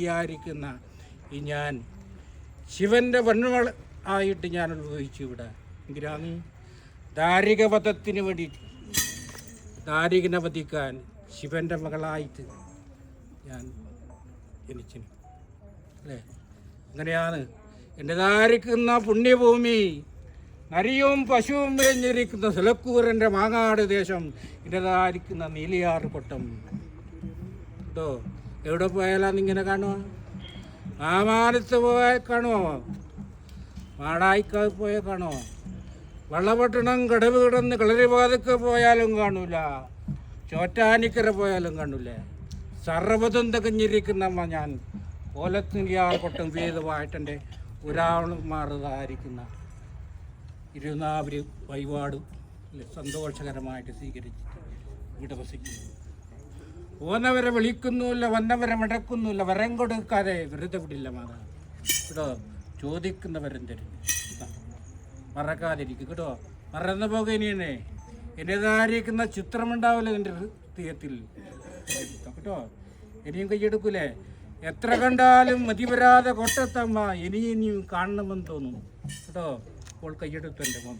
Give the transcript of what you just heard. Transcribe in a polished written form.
ായിരിക്കുന്ന ഈ ഞാൻ ശിവൻ്റെ വണ്ണുകൾ ആയിട്ട് ഞാൻ അനുഭവിച്ചു ഇവിടെ എങ്കിലാണ് ദാരികവധത്തിന് വേണ്ടിയിട്ട് ദാരികനെ വധിക്കാൻ ശിവൻ്റെ മകളായിട്ട് ഞാൻ ജനിച്ചു അല്ലേ. അങ്ങനെയാണ് എൻ്റെതായിരിക്കുന്ന പുണ്യഭൂമി നരിയും പശുവും മേഞ്ഞിരിക്കുന്ന സിലക്കൂറിൻ്റെ മാങ്ങാട് ദേശം എൻ്റെതായിരിക്കുന്ന നീലിയാറ് പൊട്ടം കേട്ടോ. എവിടെ പോയാലാന്ന് ഇങ്ങനെ കാണുമോ? മാമാനത്ത് പോയാൽ കാണുമോ? മാടായിക്കാവ് പോയാൽ കാണുമോ? വള്ളപട്ടണം കടവ് കിടന്ന് കളരിപാതക്ക് പോയാലും കാണൂല, ചോറ്റാനിക്കര പോയാലും കാണൂല. സർവ്വതും തികഞ്ഞിരിക്കുന്ന ഞാൻ ഓലത്തിനിയാൾ പൊട്ടം വേദമായിട്ടെൻ്റെ ഒരാളും മാറുന്നതായിരിക്കുന്ന ഇരുനാവര് വഴിപാട് സന്തോഷകരമായിട്ട് സ്വീകരിച്ചിട്ട് ഇവിടെ വസിക്കുന്നു. പോന്നവരെ വിളിക്കുന്നുമില്ല, വന്നവരെ മടക്കുന്നുമില്ല, വരം കൊടുക്കാതെ വെറുതെ വിടില്ല മാതാ കേട്ടോ. ചോദിക്കുന്നവരും തരുന്നു, മറക്കാതിരിക്കും കേട്ടോ. മറന്നു പോകുന്നേ എൻ്റെതായിരിക്കുന്ന ചിത്രമുണ്ടാവില്ല എൻ്റെ ഹൃദയത്തിൽ കേട്ടോ. ഇനിയും കൈയെടുക്കൂലേ? എത്ര കണ്ടാലും മതി വരാതെ കൊട്ടത്തമ്മ ഇനിയും കാണണമെന്ന് തോന്നുന്നു കേട്ടോ. അപ്പോൾ കൈയെടുത്തു എൻ്റെ മോൻ.